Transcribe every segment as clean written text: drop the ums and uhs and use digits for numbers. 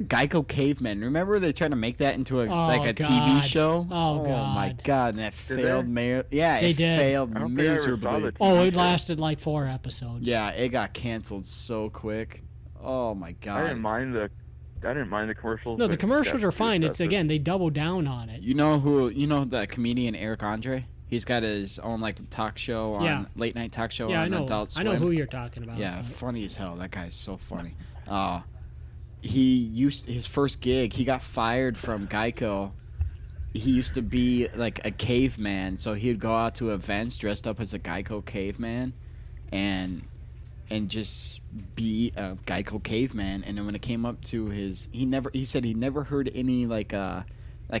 Geico Cavemen. Remember they tried to make that into a God. TV show? Oh, God. My God, and that failed. Yeah, They it did. failed I don't think I ever saw miserably. the Oh, TV it show. lasted like 4 episodes. Yeah, it got canceled so quick. Oh my God. I didn't mind the commercials. No, but the commercials got are fine. It's excessive. again, they double down on it. You know the comedian Erik Andre? He's got his own talk show on late night talk show Yeah, on I know. Adult Swim. I know who you're talking about. Yeah, funny as hell. That guy's so funny. His first gig, he got fired from Geico. He used to be like a caveman, so he'd go out to events dressed up as a Geico caveman and just be a Geico caveman. And then when it came up to he said he never heard any like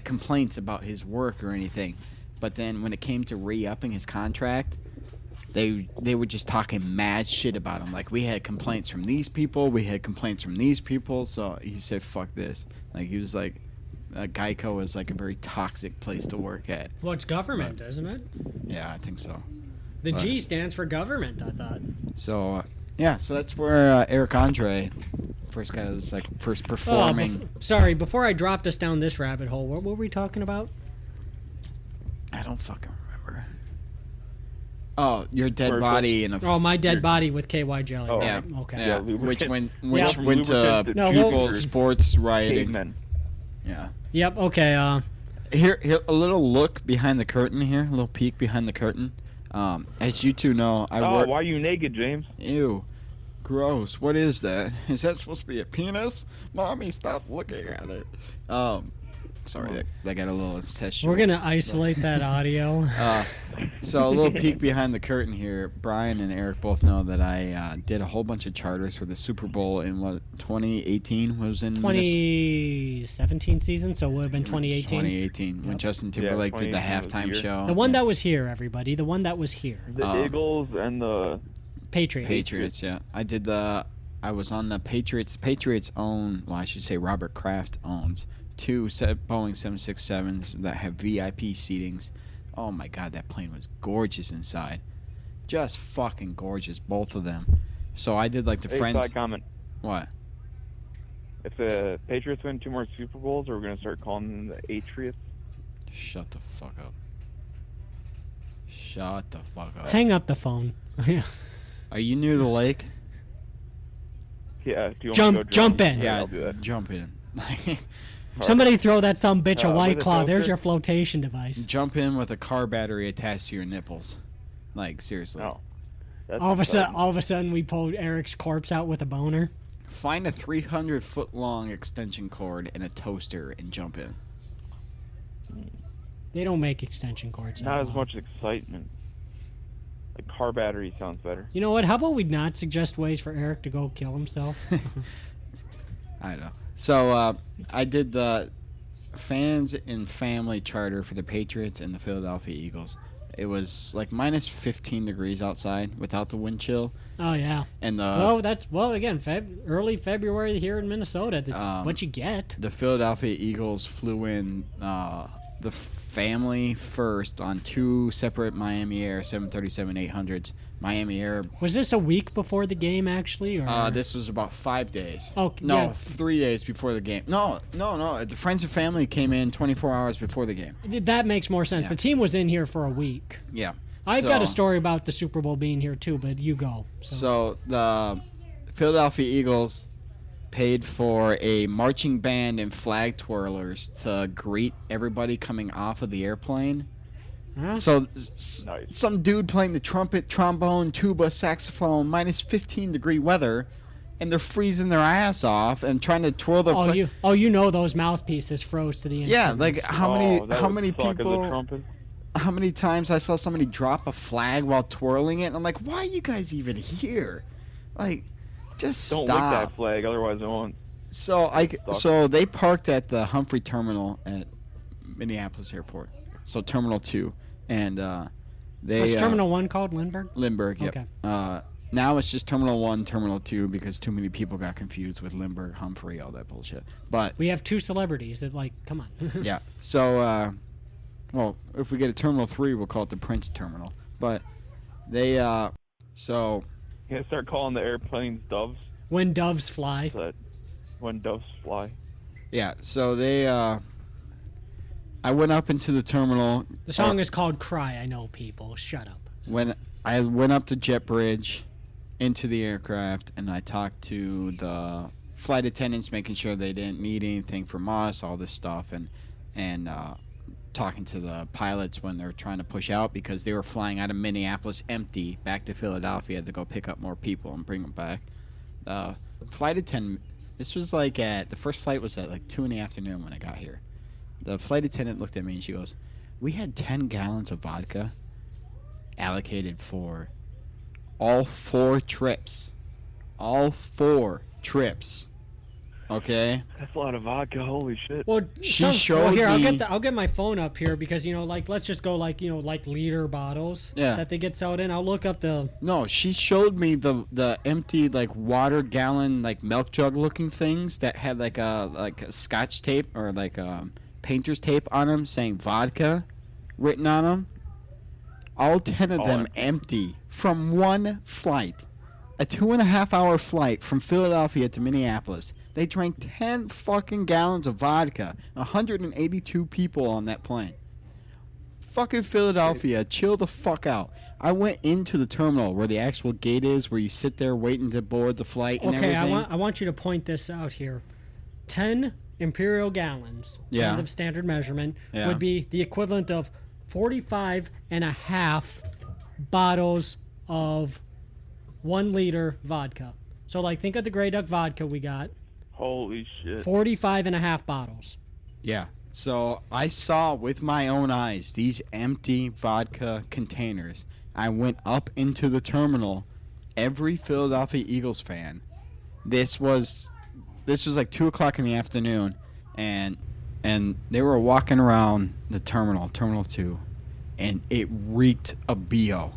complaints about his work or anything. But then when it came to re-upping his contract, they were just talking mad shit about him. Like, we had complaints from these people, so he said, fuck this. Like, he was like, Geico is like a very toxic place to work at. Well, it's government, isn't it? Yeah, I think so. The G stands for government, I thought. So, so that's where Erik Andre first performing. Sorry, before I dropped us down this rabbit hole, what were we talking about? I don't fucking remember. Oh, your dead body in a... Oh, my dead body with KY jelly. Oh. Yeah. Okay. Yeah, which went to lubricant people's sports rioting. Cavemen. Yeah. Yep, okay. Here, a little look behind the curtain here, a little peek behind the curtain. As you two know, I work... why are you naked, James? Ew. Gross. What is that? Is that supposed to be a penis? Mommy, stop looking at it. Sorry, that got a little incestual. We're going to isolate that audio. So a little peek behind the curtain here. Brian and Erik both know that I did a whole bunch of charters for the Super Bowl in 2018 was in 2017 season, so it would have been 2018. 2018 when Justin Timberlake did the 2018 was the halftime year. show. The one that was here, everybody. The one that was here. The Eagles and the Patriots. Yeah. I was on the Patriots. The Patriots own, well, I should say Robert Kraft owns 2 Boeing 767s that have VIP seatings. Oh my God, that plane was gorgeous inside. Just fucking gorgeous, both of them. So I did like the friends. Side comment. What? If the Patriots win 2 more Super Bowls, are we gonna start calling them the Patriots? Shut the fuck up. Shut the fuck up. Hang up the phone. Are you near the lake? Yeah. Do you want to go Jump in. Yeah, I'll do that. jump in. Somebody throw that some bitch a White with a Claw. There's toaster? your flotation device. Jump in with a car battery attached to your nipples. Like, seriously. No. That's All exciting. of a sudden, we pulled Eric's corpse out with a boner. Find a 300-foot long extension cord and a toaster and jump in. They don't make extension cords. Not as anymore. much excitement. Like car battery sounds better. You know what? How about we not suggest ways for Erik to go kill himself? I know. So I did the fans and family charter for the Patriots and the Philadelphia Eagles. It was like minus 15 degrees outside without the wind chill. Oh yeah. And again, early February here in Minnesota. That's what you get. The Philadelphia Eagles flew in the family first on 2 separate Miami Air 737-800s. Miami Air. Was this a week before the game actually, or This was about 5 days. Oh, no, yeah. 3 days before the game. No. The friends and family came in 24 hours before the game. That makes more sense. Yeah. The team was in here for a week. Yeah. I've got a story about the Super Bowl being here too, but you go. So the Philadelphia Eagles paid for a marching band and flag twirlers to greet everybody coming off of the airplane. Huh? So Nice. some dude playing the trumpet, trombone, tuba, saxophone, minus 15-degree weather, and they're freezing their ass off and trying to twirl their you know those mouthpieces froze to the instruments. Yeah, like how many people? Trumpet. How many times I saw somebody drop a flag while twirling it, and I'm like, why are you guys even here? Like, just Don't stop. lick that flag, otherwise it won't. So they parked at the Humphrey Terminal at Minneapolis Airport. So Terminal 2, and they. What's Terminal 1 called? Lindbergh? Lindbergh, yep. Okay. Now it's just Terminal 1, Terminal 2 because too many people got confused with Lindbergh, Humphrey, all that bullshit. But We have 2 celebrities that, come on. yeah. So, well, if we get a Terminal 3, we'll call it the Prince Terminal. But they, so... You gotta start calling the airplanes doves. When doves fly. So that when doves fly. Yeah, so they I went up into the terminal. The song is called Cry, I know, people. Shut up. When I went up to Jet Bridge into the aircraft, and I talked to the flight attendants, making sure they didn't need anything from us, all this stuff, and talking to the pilots when they're trying to push out because they were flying out of Minneapolis empty back to Philadelphia to go pick up more people and bring them back. Flight attendant, this was like the first flight was at like 2 in the afternoon when I got here. The flight attendant looked at me and she goes, "We had 10 gallons of vodka allocated for all 4 trips. All 4 trips." Okay? That's a lot of vodka. Holy shit. Well, She showed here, me- I'll get my phone up here because, you know, like, let's just go, like, you know, like liter bottles that they get sold in. I'll look up the... No, she showed me the empty, like, water gallon, like, milk jug looking things that had like a scotch tape or like painter's tape on them saying vodka written on them. All 10 of them empty from one flight. A 2.5-hour flight from Philadelphia to Minneapolis. They drank 10 fucking gallons of vodka. 182 people on that plane. Fucking Philadelphia, chill the fuck out. I went into the terminal where the actual gate is, where you sit there waiting to board the flight and Okay, everything. I want you to point this out here. 10 imperial gallons, kind of standard measurement, would be the equivalent of 45 and a half bottles of 1 liter vodka. So, like, think of the Grey Duck vodka we got. Holy shit. 45 and a half bottles. Yeah. So I saw with my own eyes these empty vodka containers. I went up into the terminal. Every Philadelphia Eagles fan. This was like 2:00 in the afternoon, and they were walking around the terminal 2, and it reeked of BO.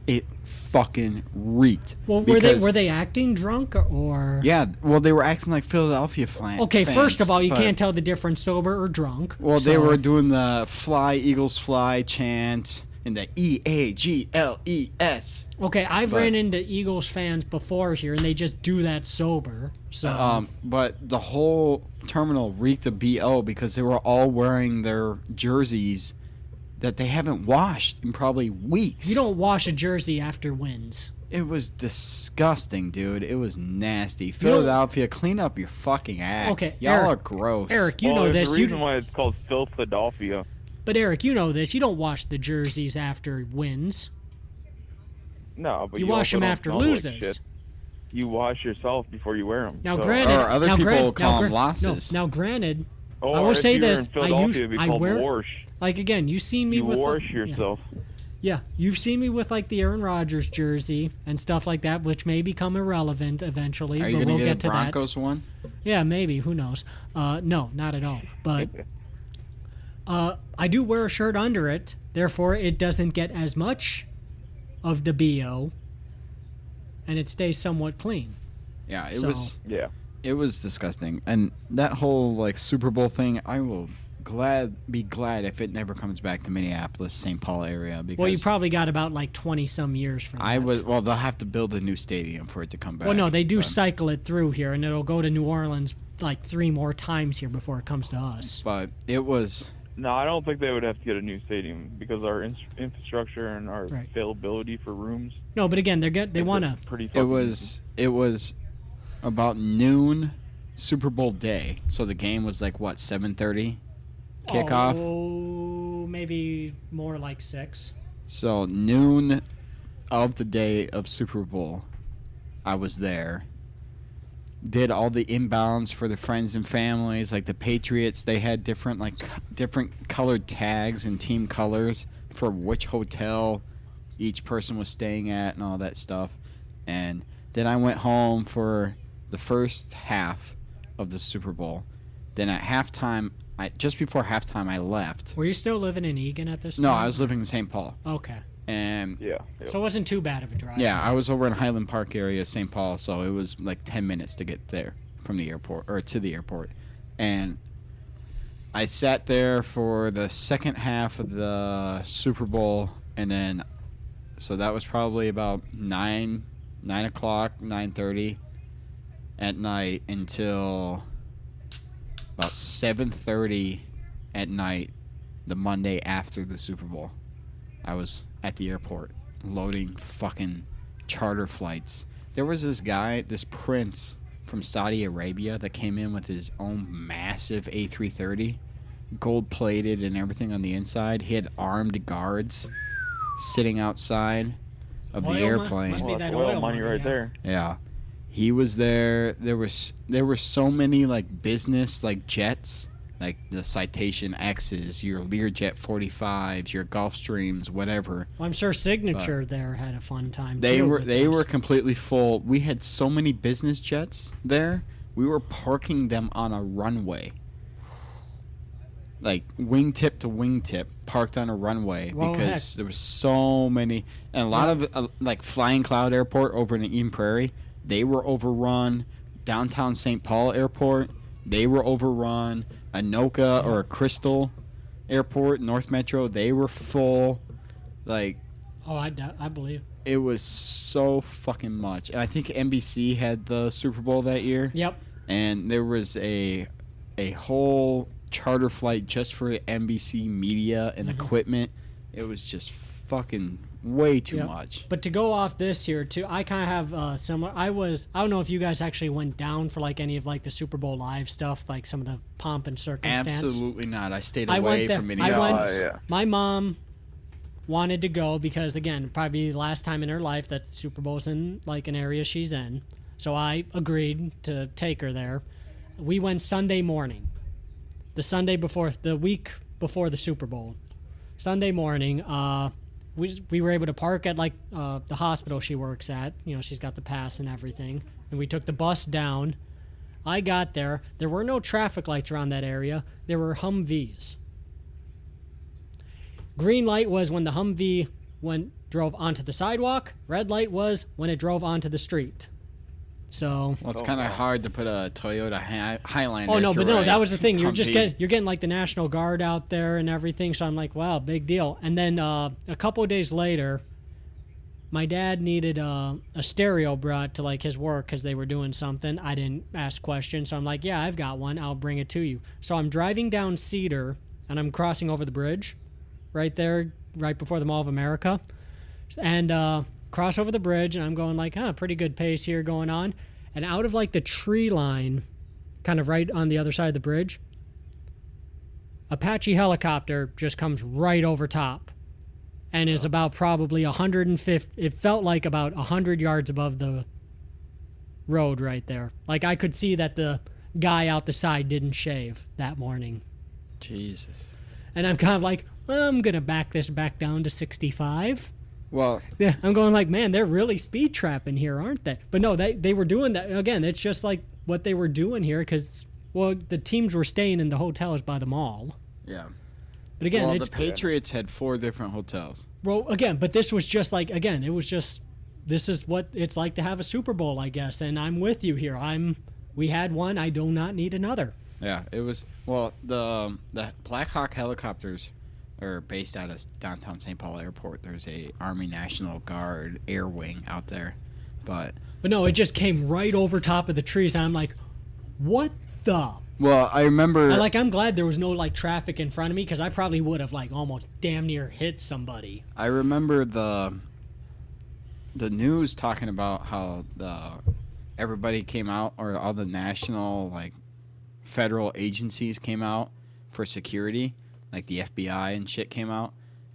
It fucking reeked. Well, were they acting drunk or? Yeah, well, they were acting like Philadelphia fans. Okay, first of all, you can't tell the difference sober or drunk. Well, they were doing the "Fly Eagles Fly" chant and the EAGLES. Okay, I've ran into Eagles fans before here, and they just do that sober. So. But the whole terminal reeked of BO because they were all wearing their jerseys that they haven't washed in probably weeks. You don't wash a jersey after wins. It was disgusting, dude. It was nasty. Philadelphia, clean up your fucking act. Okay, y'all Eric, are gross. Eric, you know this. There's a reason why it's called Philadelphia. But Eric, you know this. You don't wash the jerseys after wins. No, but you you wash also them don't after smell like losers. shit. You wash yourself before you wear them. Now, so. granted, Or other people call them losses. Now, granted, Oh, I will say if you were this. in Philadelphia, it'd be called wear wash. like again. You seen me You with wash yourself. Yeah, you've seen me with like the Aaron Rodgers jersey and stuff like that, which may become irrelevant eventually. Are but you we'll gonna get get to a Broncos that. one? Yeah, maybe. Who knows? No, not at all. But I do wear a shirt under it, therefore it doesn't get as much of the BO, and it stays somewhat clean. Yeah, it So- was. Yeah. It was disgusting, and that whole like Super Bowl thing. I will be glad if it never comes back to Minneapolis, St. Paul area. Because Well, you probably got about like 20 some years from that. Well, they'll have to build a new stadium for it to come back. Well, no, they do but- cycle it through here, and it'll go to New Orleans like 3 more times here before it comes to us. But it was. No, I don't think they would have to get a new stadium because our infrastructure and our Right. availability for rooms. No, but again, they want to. Pretty. It fucking was about noon, Super Bowl day. So the game was like what 7:30 kickoff. Oh, maybe more like 6. So noon of the day of Super Bowl, I was there. Did all the inbounds for the friends and families, like the Patriots. They had different colored tags and team colors for which hotel each person was staying at and all that stuff. And then I went home for the first half of the Super Bowl. Then at halftime, just before halftime, I left. Were you still living in Egan at this No, time? I was living in St. Paul. Okay. And Yeah. So it wasn't too bad of a drive. yeah, I was over in Highland Park area, St. Paul, so it was like 10 minutes to get there from the airport, or to the airport. And I sat there for the second half of the Super Bowl, and then, so that was probably about 9 o'clock, 9:30 at night until about 7:30 at night, the Monday after the Super Bowl. I was at the airport loading fucking charter flights. There was this guy, this prince from Saudi Arabia that came in with his own massive A330, gold-plated and everything on the inside. He had armed guards sitting outside of the airplane. Must be that oil oil money right there. Yeah. He was there. There were so many like business like jets, like the Citation X's, your Learjet 45s, your Gulfstreams, whatever. Well, I'm sure Signature there had a fun time. They were completely full. We had so many business jets there. We were parking them on a runway. Like wingtip to wingtip, parked on a runway because there was so many, and a lot of like Flying Cloud Airport over in Eden Prairie, they were overrun. Downtown St. Paul Airport, they were overrun. Anoka or Crystal Airport, North Metro, they were full. Like, I believe it was so fucking much, and I think NBC had the Super Bowl that year. Yep. And there was a whole charter flight just for NBC media and equipment. It was just fucking way too much. But to go off this here too, I kind of have similar. I don't know if you guys actually went down for like any of like the Super Bowl live stuff, like some of the pomp and circumstance. Absolutely not. I stayed away from any of that. My mom wanted to go because again, probably the last time in her life that Super Bowl's in like an area she's in. So I agreed to take her there. We went Sunday morning. The week before the Super Bowl. Sunday morning, we were able to park at like the hospital she works at. You know, she's got the pass and everything. And we took the bus down. I got there. There were no traffic lights around that area. There were Humvees. Green light was when the Humvee drove onto the sidewalk. Red light was when it drove onto the street. So well, it's kind of hard to put a Toyota Highlander. Oh no, but no, that was the thing. You're getting like the National Guard out there and everything. So I'm like, wow, big deal. And then a couple of days later, my dad needed a stereo brought to like his work because they were doing something. I didn't ask questions, so I'm like, yeah, I've got one. I'll bring it to you. So I'm driving down Cedar and I'm crossing over the bridge, right there, right before the Mall of America, and cross over the bridge, and I'm going like, pretty good pace here going on. And out of like the tree line, kind of right on the other side of the bridge, Apache helicopter just comes right over top and is about probably 150, it felt like about 100 yards above the road right there. Like I could see that the guy out the side didn't shave that morning. Jesus. And I'm kind of like, I'm going to back this back down to 65. Well, yeah, I'm going like, man, they're really speed trapping here, aren't they? But no, they were doing that. Again, it's just like what they were doing here because, well, the teams were staying in the hotels by the mall. Yeah. But again, well, the Patriots had 4 different hotels. Well, again, but this was just like, again, it was just, this is what it's like to have a Super Bowl, I guess. And I'm with you here. We had one. I do not need another. Yeah, it was, well, the Black Hawk helicopters are based out of downtown St. Paul Airport. There's a Army National Guard air wing out there. But no, it just came right over top of the trees. And I'm like, what the? Well, I remember... I'm glad there was no, like, traffic in front of me because I probably would have, like, almost damn near hit somebody. I remember the news talking about how everybody came out, or all the national, like, federal agencies came out for security. Like the FBI and shit came out,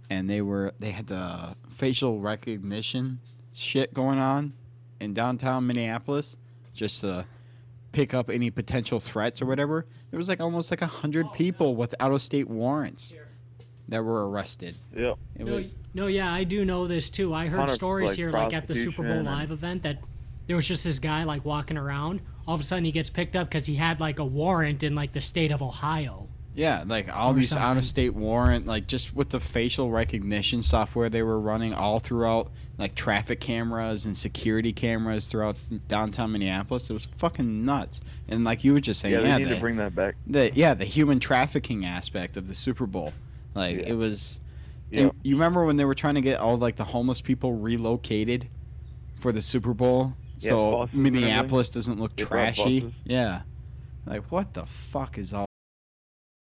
and they had the facial recognition shit going on in downtown Minneapolis just to pick up any potential threats or whatever. There was like almost like 100 people with out-of-state warrants that were arrested. Yep. Yeah, I do know this too. I heard stories here like at the Super Bowl live event that there was just this guy like walking around. All of a sudden he gets picked up because he had like a warrant in like the state of Ohio. Yeah, like all these out-of-state warrant, like just with the facial recognition software they were running all throughout, like traffic cameras and security cameras throughout downtown Minneapolis. It was fucking nuts. And like you were just saying, they need to bring that back. The human trafficking aspect of the Super Bowl. Like it was. Yep. You remember when they were trying to get all like the homeless people relocated for the Super Bowl, so Minneapolis doesn't look trashy? Yeah. Like what the fuck is all